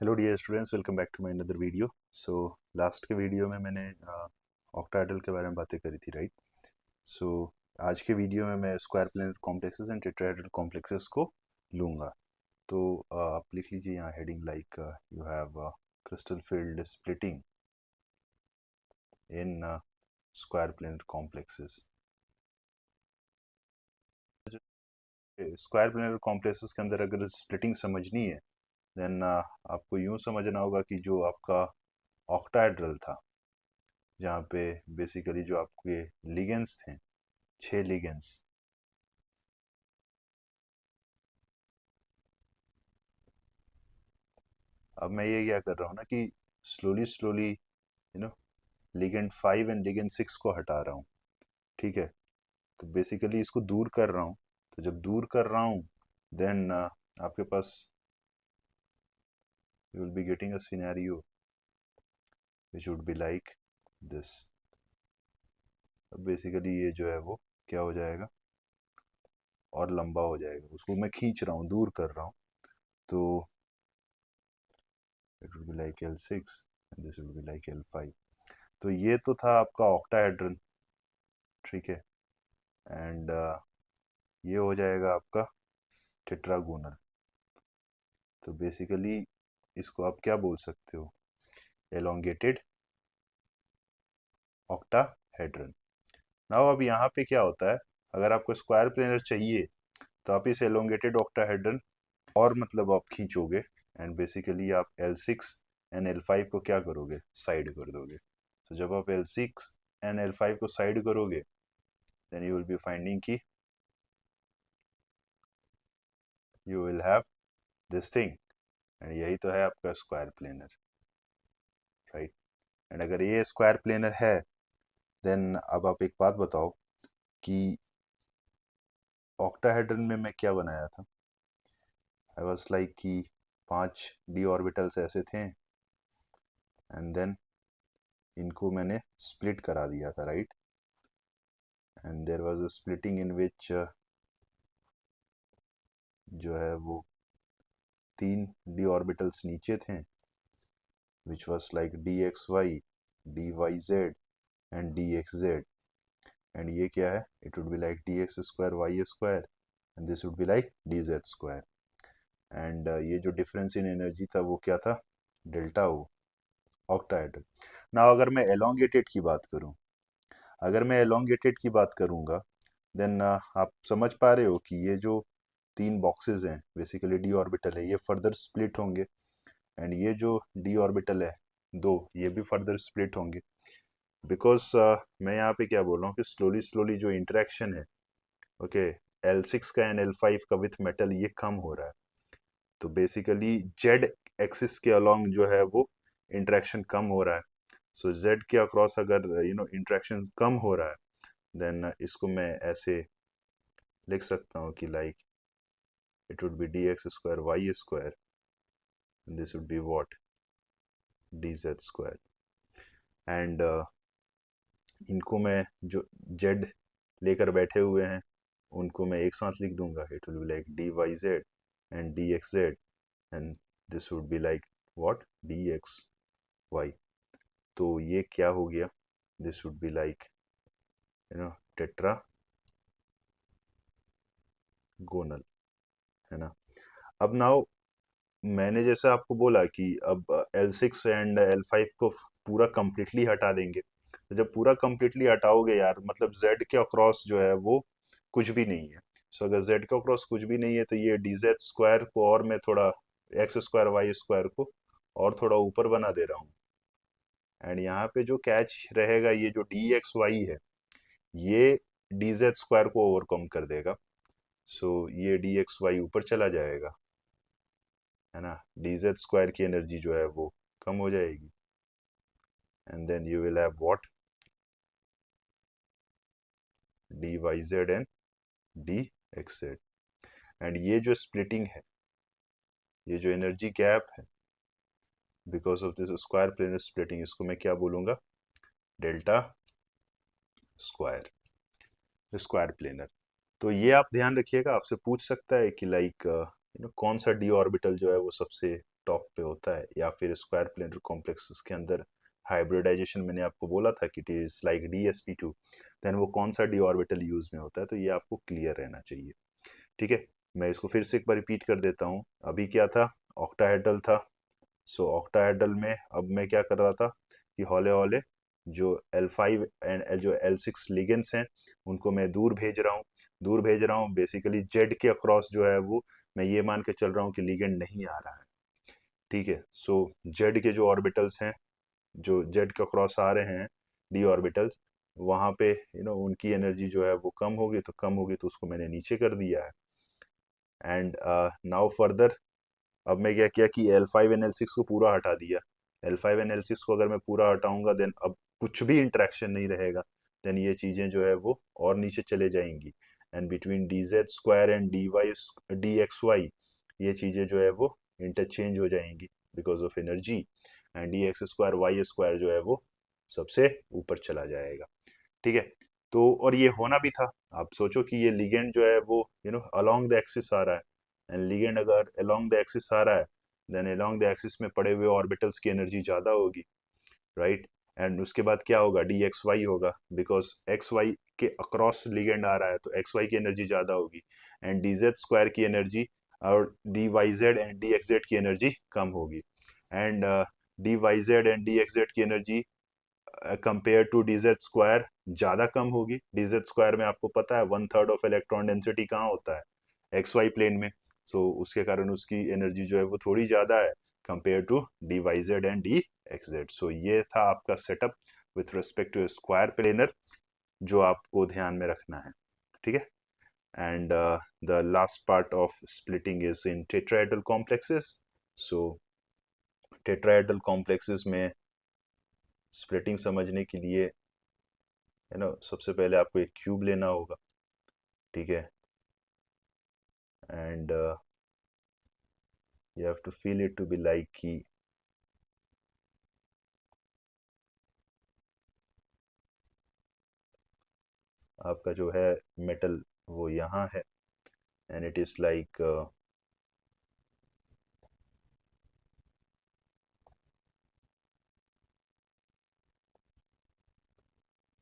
Hello dear students, welcome back to my another video. So last के video में मैंने octahedral के बारे में बातें करी थी, राइट। सो आज के वीडियो में मैं square planar complexes and tetrahedral complexes को लूँगा। तो आप लिख लीजिए यहाँ heading like you have crystal field splitting in square planar complexes. Square planar complexes के अंदर अगर स्प्लिटिंग समझनी है देन आपको यूँ समझना होगा कि जो आपका ऑक्टाहेड्रल था, जहाँ पे बेसिकली जो आपके लिगेंड्स थे, 6 लिगेंड्स, अब मैं ये क्या कर रहा हूँ ना कि slowly slowly ligand 5 and ligand 6 को हटा रहा हूँ, ठीक है। तो बेसिकली इसको दूर कर रहा हूँ। तो जब दूर कर रहा हूँ देन आपके पास you will be getting a scenario which would be like this. Basically ये जो है वो क्या हो जाएगा और लंबा हो जाएगा। उसको मैं खींच रहा हूँ, दूर कर रहा हूँ, तो it would be like L6 and this would be like L5। तो ये तो था आपका ऑक्टाहेड्रन, ठीक है। एंड ये हो जाएगा आपका टेट्रागोनल। तो बेसिकली इसको आप क्या बोल सकते हो, एलोंगेटेड ऑक्टाहेड्रन। नाउ अब यहाँ पे क्या होता है, अगर आपको स्क्वायर प्लेनर चाहिए तो आप इस एलोंगेटेड ऑक्टाहेड्रन और मतलब आप खींचोगे एंड बेसिकली आप L6 एंड L5 को क्या करोगे, साइड कर दोगे। तो जब आप L6 एंड L5 को साइड करोगे then you will be finding कि you will have this thing, and यही तो है आपका स्क्वायर प्लेनर, राइट। एंड अगर ये स्क्वायर प्लेनर है देन अब आप एक बात बताओ कि ऑक्टाहेड्रन में मैं क्या बनाया था। आई वाज लाइक कि 5 d ऑर्बिटल्स ऐसे थे एंड देन इनको मैंने स्प्लिट करा दिया था, right. And there was a splitting in which जो है वो 3 d ऑर्बिटल्स नीचे थे which was like dxy, dyz and dxz। And ये क्या है, it would be like dx square y square and this would be like dz square. And ये जो डिफरेंस इन एनर्जी था वो क्या था, डेल्टा ओ, ऑक्टाहेड्रल। ना अगर मैं एलोंगेटेड की बात करूं, अगर मैं एलोंगेटेड की बात करूंगा देन आप समझ पा रहे हो कि ये जो 3 बॉक्सेस हैं बेसिकली डी ऑर्बिटल है, ये फर्दर स्प्लिट होंगे एंड ये जो डी ऑर्बिटल है 2, ये भी फर्दर स्प्लिट होंगे बिकॉज मैं यहाँ पे क्या बोल रहा हूँ कि स्लोली स्लोली जो इंटरेक्शन है, ओके, L6 का एंड L5 का विथ मेटल ये कम हो रहा है। तो बेसिकली जेड एक्सिस के अलोंग जो है वो इंटरेक्शन कम हो रहा है। सो जेड के अक्रॉस अगर इंटरेक्शन कम हो रहा है देन इसको मैं ऐसे लिख सकता हूँ कि like it would B dx square y square, this would be what, dz square. And इनको मैं जो जेड लेकर बैठे हुए हैं उनको मैं एक साथ लिख दूंगा, it will be like dyz and dxz and this would be like what, dxy। तो ये क्या हो गया, this would be like tetragonal, है ना। अब नाउ मैंने जैसे आपको बोला कि अब L6 एंड L5 को पूरा कंप्लीटली हटा देंगे। तो जब पूरा कंप्लीटली हटाओगे यार, मतलब Z के अक्रॉस जो है वो कुछ भी नहीं है। सो अगर Z के अक्रॉस कुछ भी नहीं है तो ये dz स्क्वायर को और मैं थोड़ा x स्क्वायर y स्क्वायर को और थोड़ा ऊपर बना दे रहा हूँ। एंड यहाँ पे जो कैच रहेगा, ये जो dxy है ये dz स्क्वायर को ओवरकम कर देगा। सो ये dxy ऊपर चला जाएगा, है ना। dz स्क्वायर की एनर्जी जो है वो कम हो जाएगी and then you will have what, dyz and dxz। And ये जो स्प्लिटिंग है, ये जो एनर्जी गैप है because of this square planar splitting, इसको मैं क्या बोलूंगा, डेल्टा स्क्वायर, स्क्वायर प्लेनर। तो ये आप ध्यान रखिएगा, आपसे पूछ सकता है कि लाइक कौन सा डी ऑर्बिटल जो है वो सबसे टॉप पे होता है, या फिर स्क्वायर प्लेनर कॉम्प्लेक्सेस के अंदर हाइब्रिडाइजेशन मैंने आपको बोला था कि it is like DsP2, then वो कौन सा डी ऑर्बिटल यूज में होता है, तो ये आपको क्लियर रहना चाहिए। ठीक है, मैं इसको फिर से एक बार रिपीट कर देता हूँ। अभी क्या था, ऑक्टाहेड्रल था। सो ऑक्टाहेड्रल में अब मैं क्या कर रहा था कि हौले हौले जो L5 एंड जो L6 लिगेंड्स हैं उनको मैं दूर भेज रहा हूँ। दूर भेज रहा हूँ बेसिकली जेड के अक्रॉस जो है वो मैं ये मान के चल रहा हूँ कि लिगेंड नहीं आ रहा है। ठीक है, सो जेड के जो ऑर्बिटल्स हैं, जो जेड के अक्रॉस आ रहे हैं डी ऑर्बिटल्स, वहाँ पे उनकी एनर्जी जो है वो कम होगी, तो कम होगी तो उसको मैंने नीचे कर दिया है। एंड नाउ फर्दर अब मैं क्या किया कि L5 एंड L6 को पूरा हटा दिया। L5 एंड L6 को अगर मैं पूरा हटाऊंगा देन अब कुछ भी इंटरेक्शन नहीं रहेगा, देन ये चीज़ें जो है वो और नीचे चले जाएंगी। And between DZ² and DXY ये चीज़ें जो है वो इंटरचेंज हो जाएंगी because of energy, and DX² Y² जो है वो सबसे ऊपर चला जाएगा। ठीक है, तो और ये होना भी था। आप सोचो कि ये लिगेंड जो है वो अलोंग द एक्सिस आ रहा है, एंड लिगेंड अगर अलोंग द एक्सिस आ रहा है देन अलोंग द एक्सिस में पड़े हुए ऑर्बिटल्स की एनर्जी ज़्यादा होगी, राइट। एंड उसके बाद क्या होगा, DXY होगा, बिकॉज XY के अक्रॉस लिगेंड आ रहा है तो XY की एनर्जी ज़्यादा होगी, एंड DZ² की एनर्जी और DYZ एंड DXZ की एनर्जी कम होगी। एंड DYZ एंड DXZ की एनर्जी कंपेयर टू DZ² ज़्यादा कम होगी। DZ² में आपको पता है 1/3 ऑफ इलेक्ट्रॉन डेंसिटी कहाँ होता है, XY प्लेन में। सो उसके कारण उसकी एनर्जी जो है वो थोड़ी ज़्यादा है compare to DYZ and DXZ। So ये था आपका setup with respect to square planar जो आपको ध्यान में रखना है। ठीक है, and the last part of splitting is in tetrahedral complexes. So tetrahedral complexes में स्प्लिटिंग समझने के लिए सबसे पहले आपको एक क्यूब लेना होगा। ठीक है, and you have to feel it to be like कि आपका जो है मेटल वो यहाँ है, एंड इट इज लाइक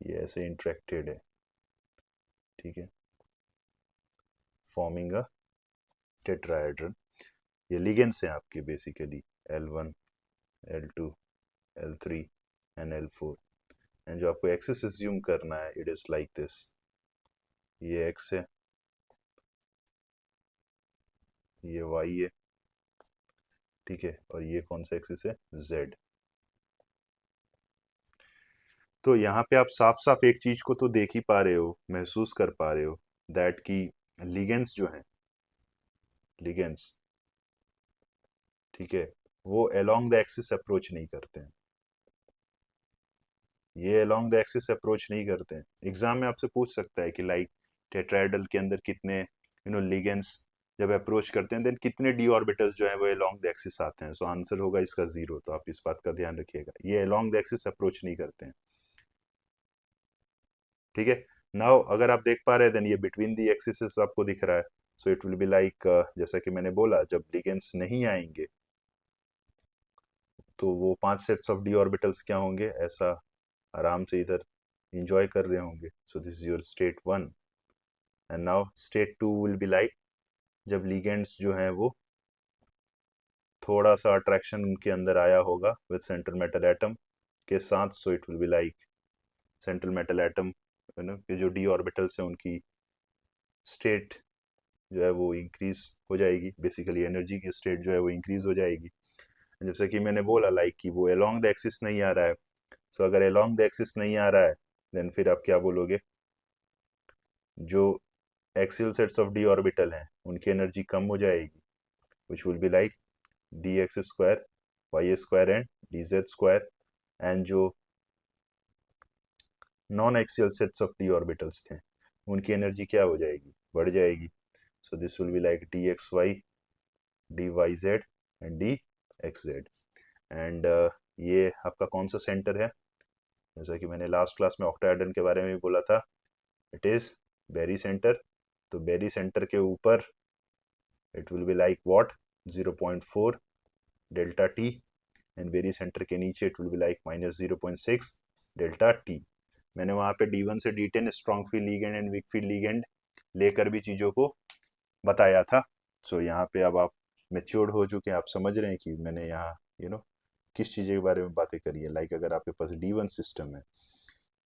ये ऐसे इंटरेक्टेड है। ठीक है, फॉर्मिंग अ टेट्राहेड्रन। ये लिगेंड्स हैं आपके basically L1 L2 L3 and L4, and जो आपको एक्सिस एज्यूम करना है इट इज लाइक दिस। ये एक्स है, ये वाई है, ठीक है, और ये कौन सा एक्सिस है, जेड। तो यहाँ पे आप साफ साफ एक चीज को तो देख ही पा रहे हो, महसूस कर पा रहे हो, दैट की लिगेंड्स जो हैं, लिगेंड्स, ठीक है, वो अलोंग द एक्सिस अप्रोच नहीं करते हैं। ये अलोंग द एक्सिस अप्रोच नहीं करते हैं। एग्जाम में आपसे पूछ सकता है कि लाइक टेट्राहेड्रल के अंदर कितने लिगेंड्स जब अप्रोच करते हैं देन कितने डी ऑर्बिटल्स जो है वो अलोंग द एक्सिस आते हैं। सो आंसर होगा इसका 0। तो आप इस बात का ध्यान रखिएगा, ये अलोंग द एक्सिस अप्रोच नहीं करते हैं। ठीक है, नाउ अगर आप देख पा रहे हैं देन ये बिटवीन दी एक्सिस आपको दिख रहा है। सो इट विल बी लाइक जैसा कि मैंने बोला, जब लिगेंड्स नहीं आएंगे तो वो 5 सेट्स ऑफ डी ऑर्बिटल्स क्या होंगे, ऐसा आराम से इधर इंजॉय कर रहे होंगे। So this is your state 1, and now state 2 will be like जब लिगेंड्स जो हैं वो थोड़ा सा अट्रैक्शन उनके अंदर आया होगा विद सेंट्रल मेटल एटम के साथ। सो it will be like central metal atom के जो डी ऑर्बिटल्स हैं उनकी स्टेट जो है वो इंक्रीज हो जाएगी, बेसिकली एनर्जी की स्टेट जो है वो इंक्रीज हो जाएगी। जैसे कि मैंने बोला लाइक कि वो अलोंग द एक्सिस नहीं आ रहा है। सो अगर अलोंग द एक्सिस नहीं आ रहा है देन फिर आप क्या बोलोगे, जो axial sets of D orbital हैं उनकी एनर्जी कम हो जाएगी, which will be like DX² Y² and DZ², and जो non axial sets of D orbitals थे उनकी एनर्जी क्या हो जाएगी, बढ़ जाएगी। So this will be like DXY DYZ and DXZ। And ये आपका कौन सा सेंटर है, जैसा कि मैंने लास्ट क्लास में ऑक्टाहेड्रन के बारे में भी बोला था, इट इज बेरी सेंटर। तो बेरी सेंटर के ऊपर it will be like what, 0.4 delta T, and very centre के नीचे it will be like -0.6 delta T. मैंने वहाँ पे D1 से D10 strong field ligand and weak field ligand लेकर भी चीज़ों को बताया था। सो यहाँ पे अब आप मेच्योर्ड हो चुके हैं, आप समझ रहे हैं कि मैंने यहाँ किस चीज़ के बारे में बातें करी है। लाइक अगर आपके पास D1 सिस्टम है,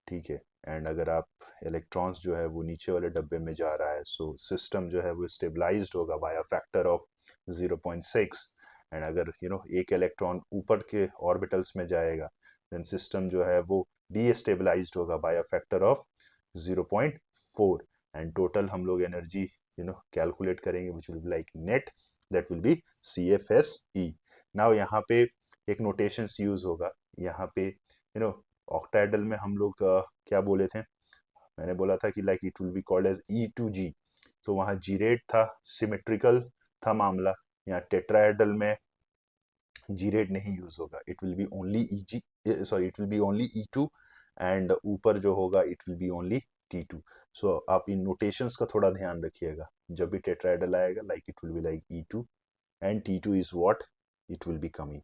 ठीक है, एंड अगर आप इलेक्ट्रॉन्स जो है वो नीचे वाले डब्बे में जा रहा है, सो सिस्टम जो है वो स्टेबलाइज्ड होगा by a factor of 0.6। And अगर एक इलेक्ट्रॉन ऊपर के ऑर्बिटल्स में जाएगा, देन सिस्टम जो है वो डीस्टेबलाइज्ड होगा by a factor of 0.4। And total हम लोग एनर्जी कैलकुलेट करेंगे which will be like net, that will be CFSE। Now यहाँ पे एक नोटेशंस यूज होगा। यहाँ पे ऑक्टाहेड्रल में हम लोग क्या बोले थे, मैंने बोला था कि like it will be called as E2G, तो वहाँ जी रेट था, सिमेट्रिकल था मामला। यहाँ टेट्राहेड्रल में जी रेट नहीं यूज होगा, it will B only it will B only E2, and ऊपर जो होगा it will B only T2। सो आप इन नोटेशंस का थोड़ा ध्यान रखिएगा जब भी टेट्राहेड्रल आएगा, like it will be like E2 and T2 is what it will be coming,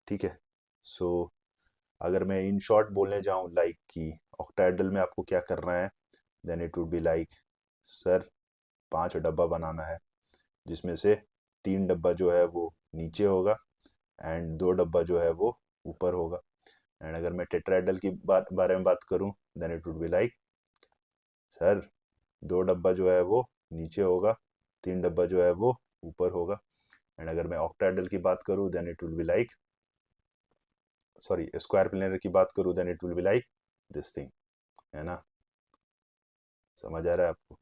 ठीक है। सो अगर मैं इन शॉर्ट बोलने जाऊं लाइक कि ऑक्टाहेड्रल में आपको क्या करना है, then it would be like sir 5 डब्बा बनाना है, जिसमें से 3 डब्बा जो है वो नीचे होगा एंड 2 डब्बा जो है वो ऊपर होगा। एंड अगर मैं टेट्राहेड्रल की बारे में बात करूं, then it would be like sir 2 डब्बा जो है वो नीचे होगा, 3 डब्बा जो है वो ऊपर होगा। एंड अगर मैं ऑक्टाहेड्रल की बात करूं, then it will be like square planar की बात करूं, then it will be like this thing, है ना, समझ आ रहा है आपको।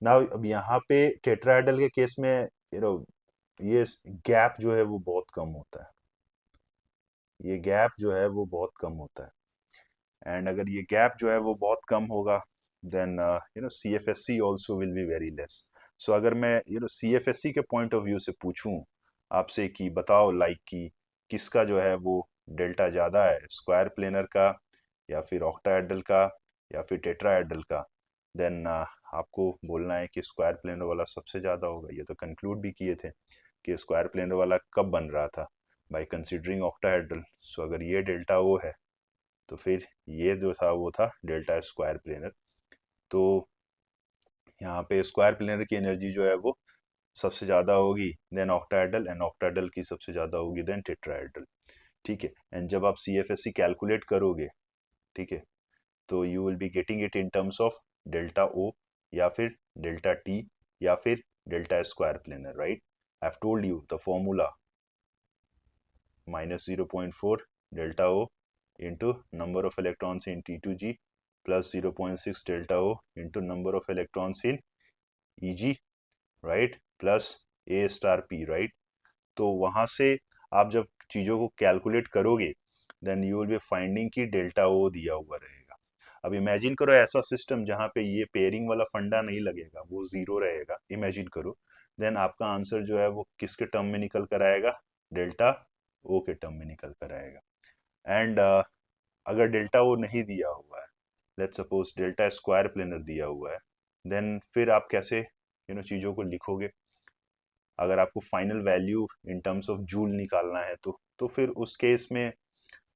नाउ अब यहाँ पे टेट्राहेड्रल के केस में ये गैप जो है वो बहुत कम होता है, ये गैप जो है वो बहुत कम होता है। एंड अगर ये गैप जो है वो बहुत कम होगा, then CFSE also will be very less. So अगर मैं CFSE के पॉइंट ऑफ व्यू से पूछूं आपसे कि बताओ लाइक कि किसका जो है वो डेल्टा ज़्यादा है, स्क्वायर प्लेनर का या फिर ऑक्टाहेड्रल का या फिर टेट्राहेड्रल का, देन आपको बोलना है कि स्क्वायर प्लेनर वाला सबसे ज़्यादा होगा। ये तो कंक्लूड भी किए थे कि स्क्वायर प्लेनर वाला कब बन रहा था, बाय कंसिडरिंग ऑक्टाहेड्रल। सो अगर ये डेल्टा ओ है तो फिर ये जो था वो था डेल्टा स्क्वायर प्लेनर। तो यहाँ पे स्क्वायर प्लेनर की एनर्जी जो है वो सबसे ज़्यादा होगी देन ऑक्टाहेड्रल, एंड ऑक्टाहेड्रल की सबसे ज़्यादा होगी देन टेट्राहेड्रल, ठीक है। एंड जब आप CFSE कैलकुलेट करोगे, ठीक है, तो you will be getting it in terms of delta O या फिर डेल्टा टी या फिर delta square planar, right. I have told you the formula -0.4 delta O into number of electrons in T2G plus 0.6 delta O into number of electrons in EG, right, plus A star P, right। तो वहाँ से आप जब चीज़ों को calculate करोगे, then you will be finding कि delta O दिया हुआ रहेगा। अब इमेजिन करो ऐसा सिस्टम जहाँ पे ये पेयरिंग वाला फंडा नहीं लगेगा, वो ज़ीरो रहेगा, इमेजिन करो, देन आपका आंसर जो है वो किसके टर्म में निकल कर आएगा, डेल्टा ओ के टर्म में निकल कर आएगा। एंड अगर डेल्टा ओ नहीं दिया हुआ है, let's suppose delta square planar दिया हुआ है, देन फिर आप कैसे चीज़ों को लिखोगे। अगर आपको final value in terms of joule निकालना है तो फिर उस केस में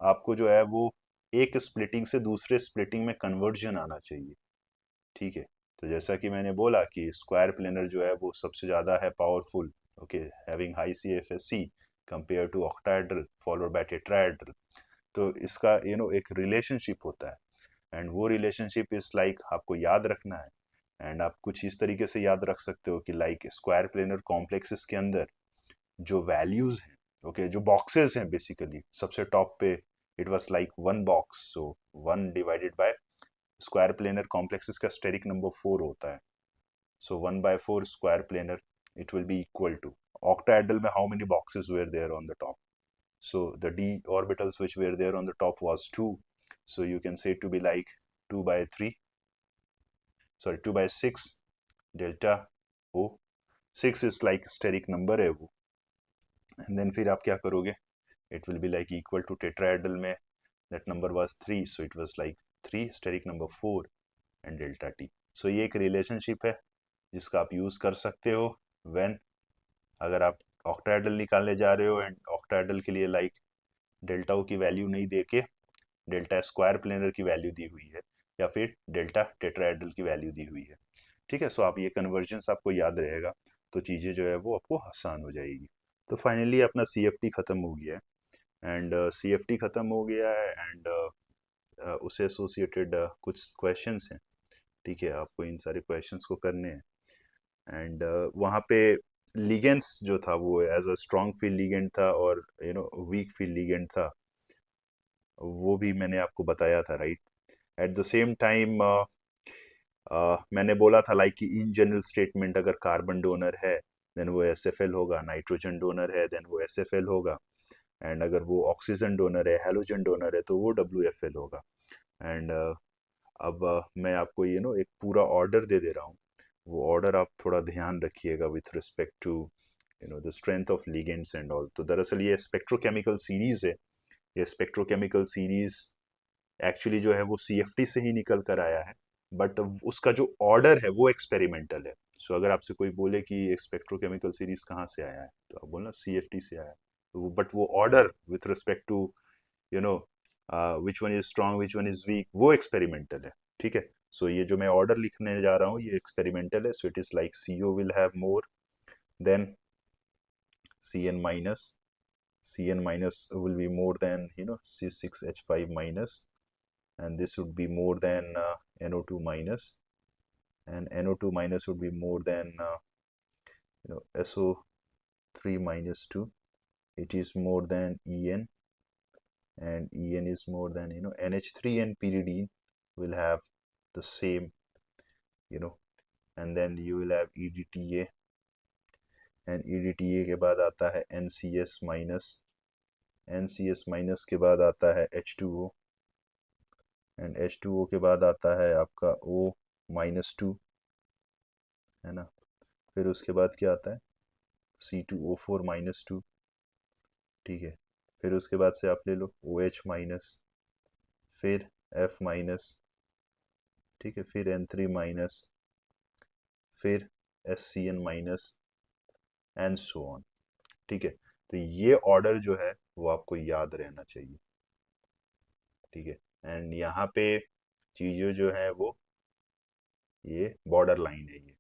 आपको जो है वो एक स्प्लिटिंग से दूसरे स्प्लिटिंग में कन्वर्जन आना चाहिए, ठीक है। तो जैसा कि मैंने बोला कि स्क्वायर प्लेनर जो है वो सबसे ज़्यादा है powerful, okay, having high CFSE compare to octahedral followed by tetrahedral. तो इसका एक रिलेशनशिप होता है, एंड वो रिलेशनशिप इज लाइक आपको याद रखना है। एंड आप कुछ इस तरीके से याद रख सकते हो कि लाइक स्क्वायर प्लेनर कॉम्प्लेक्सेस के अंदर जो वैल्यूज हैं, ओके, जो बॉक्सेस हैं, बेसिकली सबसे टॉप पे it was like 1 box, so 1 divided by square planar complexes का स्टेरिक नंबर 4 होता है, so 1/4 square planar it will be equal to octahedral में how many boxes were there on the top, so the d orbitals which were there on the top was 2, so you can say to be like 2/6 delta O, 6 is like steric number है वो। And then फिर आप क्या करोगे, it will be like equal to tetrahedral में that number was 3, so it was like 3 steric number 4 and delta T. So ये एक relationship है जिसका आप यूज कर सकते हो व्हेन अगर आप ऑक्टाहेड्रल निकालने जा रहे हो एंड ऑक्टाहेड्रल के लिए लाइक डेल्टा ओ की वैल्यू नहीं देके डेल्टा स्क्वायर प्लेनर की वैल्यू दी हुई है या फिर डेल्टा टेट्राहेड्रल की वैल्यू दी हुई है। ठीक है, सो आप ये कन्वर्जन्स आपको याद रहेगा तो चीज़ें जो है वो आपको आसान हो जाएगी। तो फाइनली अपना CFT ख़त्म हो गया है एंड CFT ख़त्म हो गया है एंड उससे एसोसिएटेड कुछ क्वेश्चंस हैं। ठीक है, आपको इन सारे क्वेश्चंस को करने हैं एंड वहाँ पे लिगेंड्स जो था वो as a strong field ligand था और वीक फील्ड लिगेंड था, वो भी मैंने आपको बताया था, right. At the same time मैंने बोला था लाइक कि इन जनरल स्टेटमेंट अगर कार्बन डोनर है देन वो SFL होगा, नाइट्रोजन डोनर है देन वो SFL होगा, एंड अगर वो ऑक्सीजन डोनर है, हैलोजन डोनर है तो वो WFL होगा। एंड अब मैं आपको एक पूरा ऑर्डर दे दे रहा हूँ, वो ऑर्डर आप थोड़ा ध्यान रखिएगा with respect to the strength of ligands and all. तो दरअसल ये स्पेक्ट्रोकेमिकल सीरीज है, ये स्पेक्ट्रोकेमिकल सीरीज एक्चुअली जो है वो CFT से ही निकल कर आया है, बट उसका जो ऑर्डर है वो एक्सपेरिमेंटल है। सो अगर आपसे कोई बोले कि ये स्पेक्ट्रोकेमिकल सीरीज कहाँ से आया है तो आप बोलना CFT से आया है, तो बट वो order with respect to you know which one is strong which one is weak वो एक्सपेरिमेंटल है। ठीक है, सो ये जो मैं ऑर्डर लिखने जा रहा हूँ ये एक्सपेरिमेंटल है, so it is like CO will have more than CN minus, CN minus will be more than C6H5 minus, and this would be more than NO2 minus, and NO2 minus would be more than SO3 minus 2. It is more than EN, and EN is more than NH3 and pyridine will have the same, and then you will have EDTA, and EDTA के बाद आता है NCS minus, NCS minus के बाद आता है H2O, and H2O के बाद आता है आपका O-2, है ना। फिर उसके बाद क्या आता है C2O4 -2। ठीक है, फिर उसके बाद से आप ले लो OH माइनस, फिर F माइनस, ठीक है, फिर N3 माइनस, फिर SCN minus and so on. ठीक है, तो ये ऑर्डर जो है वो आपको याद रहना चाहिए। ठीक है, एंड यहाँ पे चीज़ें जो है वो ये बॉर्डर लाइन है, ये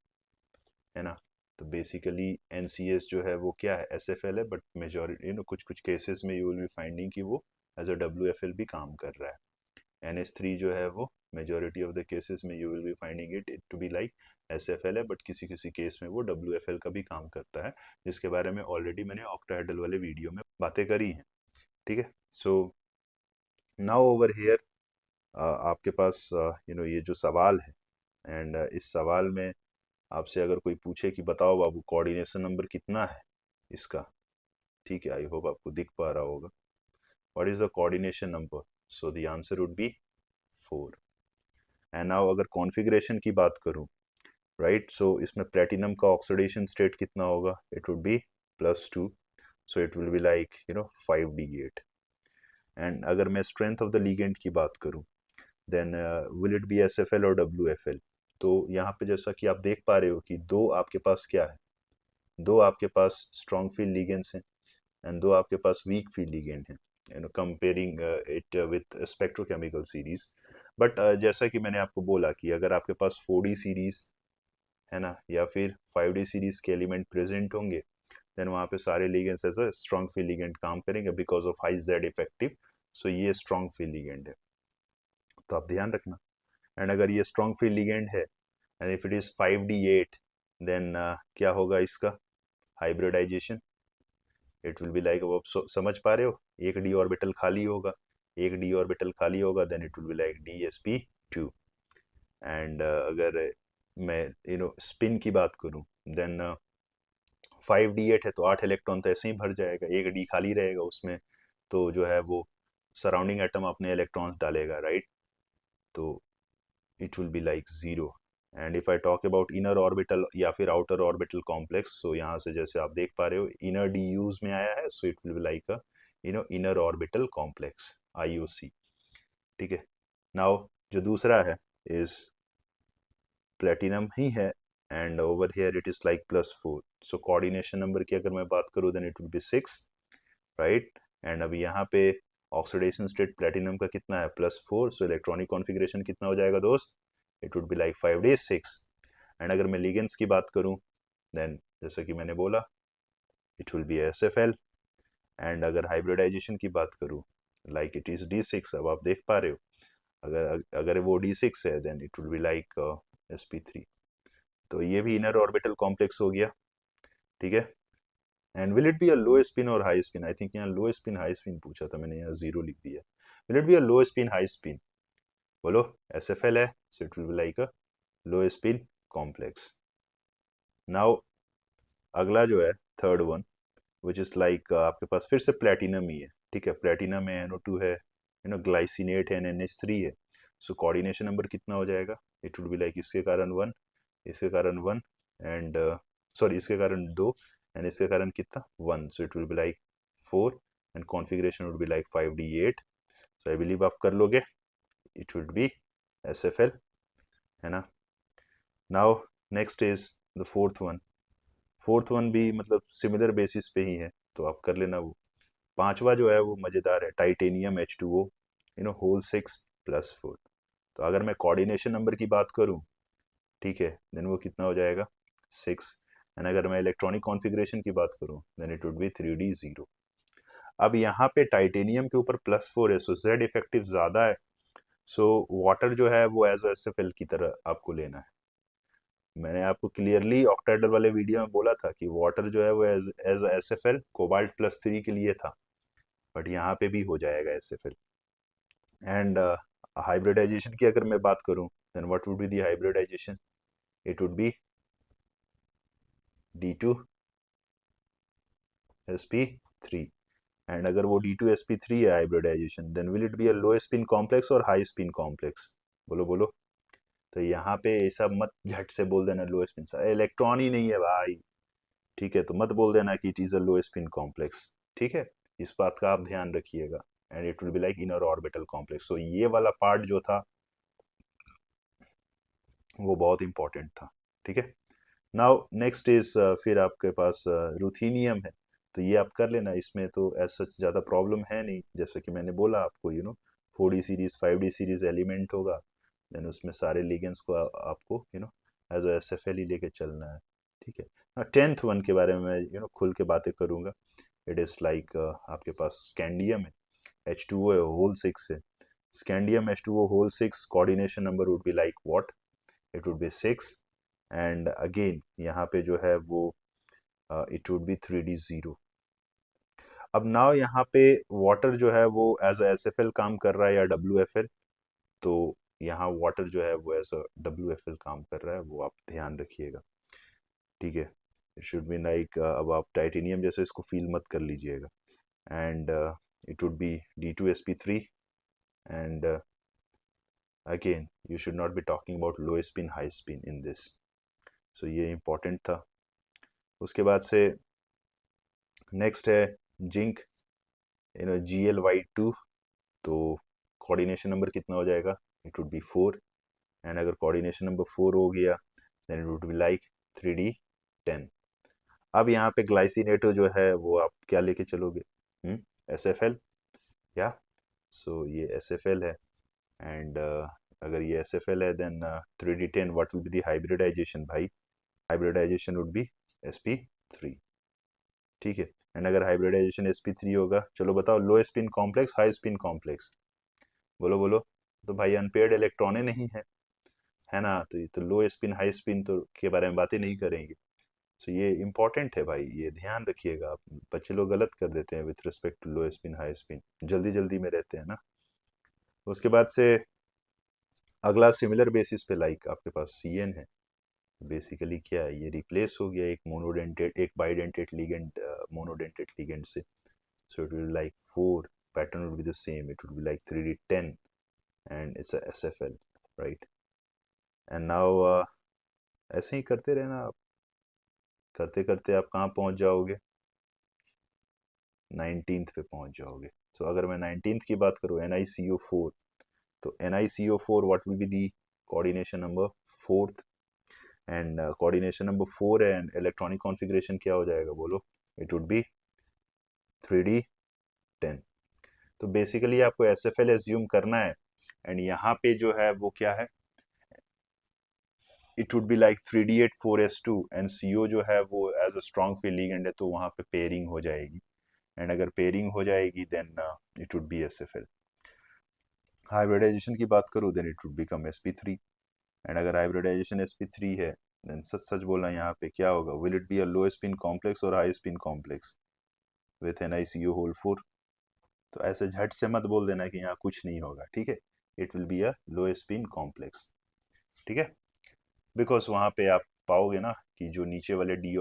है ना। तो बेसिकली NCS जो है वो क्या है SFL है, बट मेजॉरिटी कुछ कुछ केसेस में यू विल बी फाइंडिंग कि वो एज अ WFL भी काम कर रहा है। NH3 जो है वो मेजॉरिटी ऑफ द केसेस में you will be finding it to be like SFL है, बट किसी किसी केस में वो WFL का भी काम करता है, जिसके बारे में ऑलरेडी मैंने ऑक्टाहेड्रल वाले वीडियो में बातें करी हैं। ठीक है, सो नाउ ओवर हेयर आपके पास ये जो सवाल है, एंड इस सवाल में आपसे अगर कोई पूछे कि बताओ बाबू कोऑर्डिनेशन नंबर कितना है इसका, ठीक है, आई होप आपको दिख पा रहा होगा, what is the coordination number, so the answer would be 4। And now अगर कॉन्फ़िगरेशन की बात करूं, राइट, सो इसमें प्लेटिनम का ऑक्सीडेशन स्टेट कितना होगा, it would be +2, so it will be like 5D8। And अगर मैं स्ट्रेंथ ऑफ द लिगेंड की बात करूं then will it be SFL और WFL। तो यहाँ पे जैसा कि आप देख पा रहे हो कि दो आपके पास क्या है, दो आपके पास स्ट्रॉन्ग फील्ड लिगेंड्स हैं एंड दो आपके पास वीक फील्ड लिगेंड हैं, comparing it with spectrochemical series. But जैसा कि मैंने आपको बोला कि अगर आपके पास 4D सीरीज है ना या फिर 5D सीरीज के एलिमेंट प्रेजेंट होंगे देन वहाँ पे सारे ligands as a strong field ligand काम करेंगे because of high Z effective. So ये स्ट्रॉन्ग फील्ड लिगेंड है, तो आप ध्यान रखना। एंड अगर ये स्ट्रॉन्ग फील्ड लिगेंड है and if it is 5D8 then क्या होगा इसका hybridization, it will be like, अब आप समझ पा रहे हो, एक D ऑर्बिटल खाली होगा, एक D ऑर्बिटल खाली होगा then it will be like DsP2। And अगर मैं स्पिन की बात करूं देन 5D8 है तो 8 इलेक्ट्रॉन तो ऐसे ही भर जाएगा, एक D खाली रहेगा उसमें, तो जो है वो सराउंडिंग एटम अपने इलेक्ट्रॉन्स डालेगा, राइट, तो it will be like 0। And if I talk about inner orbital या फिर आउटर ऑर्बिटल कॉम्प्लेक्स, सो यहाँ से जैसे आप देख पा रहे हो इनर D यूज में आया है, सो it will be like a inner orbital complex IOC। ठीक है, नाउ जो दूसरा है इज प्लेटिनम ही है and over here it is like +4. so coordination number की अगर मैं बात करूँ then it will be 6, right? and अब यहाँ पे ऑक्सीडेशन स्टेट प्लेटिनम का कितना है +4, so इलेक्ट्रॉनिक कॉन्फ़िगरेशन कितना हो जाएगा दोस्त, it would be like 5d6. and अगर मैं लिगेंड्स की बात करूँ then जैसा कि मैंने बोला it will be SFL. and अगर हाइब्रिडाइजेशन की बात करूँ like it is D6, अब आप देख पा रहे हो अगर अगर वो D6 है then it will be like sp3. तो ये भी इनर ऑर्बिटल कॉम्प्लेक्स हो गया, ठीक है. And will it be a low spin और हाई स्पिन, आई थिंक यहाँ लो स्पिन हाई स्पिन पूछा था, मैंने यहाँ 0 लिख दिया. Will it be a low spin high spin, बोलो. SFL है, सो it will be like a low spin complex. Now अगला जो है third one which is like आपके पास फिर से प्लेटिनम ही है, ठीक है. प्लेटिनम है, NO2 है, ग्लाइसिनेट है, NH3 है. सो कोऑर्डिनेशन नंबर कितना हो जाएगा, इट वुड बी लाइक इसके कारण 1, इसके कारण 1 एंड सॉरी इसके कारण 2 एंड इसके कारण कितना 1, सो it will be like 4 and configuration would be like 5d8. So I believe आप कर लोगे, इट वुड बी SFL, है ना. Now next is the fourth one भी मतलब सिमिलर बेसिस पे ही है, तो आप कर लेना. वो पांचवा जो है वो मज़ेदार है, टाइटेनियम H2O होल 6+4. तो अगर मैं कोऑर्डिनेशन नंबर की बात करूं, ठीक है, देन वो कितना हो जाएगा 6. एंड अगर मैं इलेक्ट्रॉनिक कॉन्फ़िगरेशन की बात करूं then it would B 3d0. अब यहाँ पे टाइटेनियम के ऊपर +4 है, सो Z इफेक्टिव ज़्यादा है, सो वाटर जो है वो एज SFL की तरह आपको लेना है. मैंने आपको क्लियरली ऑक्टाहेड्रल वाले वीडियो में बोला था कि वाटर जो है वो एज SFL कोबाल्ट +3 के लिए था, बट यहाँ पे भी हो जाएगा SFL. एंड हाइब्रिडाइजेशन की अगर मैं बात करूं then what would be the hybridization, it would be D2sp3. And अगर वो D2sp3 है hybridization then will it be a low spin complex और हाई स्पिन कॉम्प्लेक्स, बोलो बोलो. तो यहाँ पे ये सब मत झट से बोल देना लो स्पिन, इलेक्ट्रॉन ही नहीं है भाई, ठीक है, तो मत बोल देना कि it is a low spin complex, ठीक है. इस बात का आप ध्यान रखिएगा. And it will be like inner orbital complex. So ये वाला पार्ट जो था वो बहुत इंपॉर्टेंट था, ठीक है. नाउ नेक्स्ट इज फिर आपके पास रुथीनियम है, तो ये आप कर लेना. इसमें तो ऐसा सच ज़्यादा प्रॉब्लम है नहीं, जैसा कि मैंने बोला आपको 4D series 5D series element होगा, देन उसमें सारे लिगेंड्स को आपको एज SFL ही लेके चलना है, ठीक है. 10th वन के बारे में मैं खुल के बातें करूँगा. इट इज़ लाइक आपके पास स्कैंडियम है, H2O है, होल 6 है. Scandium H2O whole 6, coordination number would be like what, it would be 6. And again यहाँ पे जो है वो इट वुड बी 3d0. अब नाउ यहाँ पे वाटर जो है वो एज SFL काम कर रहा है या WFL, तो यहाँ वाटर जो है वो एज WFL काम कर रहा है, वो आप ध्यान रखिएगा, ठीक है. इट शुड बी लाइक अब आप टाइटेनियम जैसे इसको फील मत कर लीजिएगा. And it would be D2sp3. And again you should not be talking about low spin high spin in this, so ये इंपॉर्टेंट था. उसके बाद से नेक्स्ट है जिंक, Gly2. तो कोऑर्डिनेशन नंबर कितना हो जाएगा, इट वुड बी 4. एंड अगर कोऑर्डिनेशन नंबर 4 हो गया then it would be like 3d10. अब यहाँ पे ग्लाइसिनेटो जो है वो आप क्या लेके चलोगे, SFL, या सो ये SFL है. एंड अगर ये SFL है then 3d10 what will be the hybridization भाई, हाइब्रिडाइजेशन वुड बी sp3, ठीक है. एंड अगर हाइब्रिडाइजेशन sp3 होगा, चलो बताओ लो spin complex high spin complex, बोलो बोलो. तो भाई अनपेयर्ड इलेक्ट्रॉने नहीं है ना, तो ये तो लो स्पिन हाई स्पिन तो के बारे में बातें नहीं करेंगे. सो ये इंपॉर्टेंट है भाई, ये ध्यान रखिएगा. आप बच्चे लोग गलत कर देते हैं with respect to low spin high spin, जल्दी जल्दी में रहते हैं ना. उसके बाद से अगला सिमिलर बेसिस पे लाइक आपके पास CN है. बेसिकली क्या है, ये रिप्लेस हो गया एक बाइडेंटेट लिगेंड मोनोडेंटेट लिगेंड से. सो it will like 4, pattern will be the same, it will be like 3d10 and it's a SFL, right. And now ऐसे ही करते रहना आप, करते करते आप कहाँ पहुँच जाओगे, 19th पे पहुँच जाओगे. सो अगर मैं 19th की बात करूँ, NiCO4, तो NiCO4 what will be the coordination number 4th. And coordination number 4 है एंड इलेक्ट्रॉनिक कॉन्फ़िगरेशन क्या हो जाएगा बोलो, इट वुड बी 3d10। तो बेसिकली आपको SFL एज्यूम करना है एंड यहाँ पे जो है वो क्या है, it would be like 3d8 4s2 and CO जो है वो as a strong field ligand है, तो वहाँ पे पेयरिंग हो जाएगी एंड अगर पेयरिंग हो जाएगी then it would be SFL। Hybridization की बात करूँ then it would become sp3 and अगर हाइब्रिडाइजेशन sp3 है देन सच सच बोलना यहाँ पे क्या होगा, will it be a low spin complex और high spin complex with NiCO whole 4। तो ऐसे झट से मत बोल देना कि यहाँ कुछ नहीं होगा, ठीक है, it will B a low spin complex, ठीक है, बिकॉज वहाँ पे आप पाओगे ना कि जो नीचे वाले डी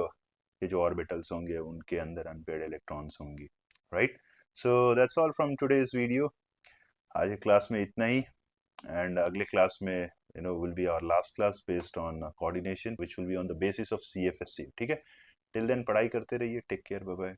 के जो ऑर्बिटल्स होंगे उनके अंदर अनपेयर्ड इलेक्ट्रॉन्स होंगी, right. So that's all from today's video. आज के क्लास में इतना ही एंड अगले क्लास में will be our last class based on coordination which will be on the basis of CFSC, ठीक है। टिल देन पढ़ाई करते रहिए, टेक केयर, बाय बाय।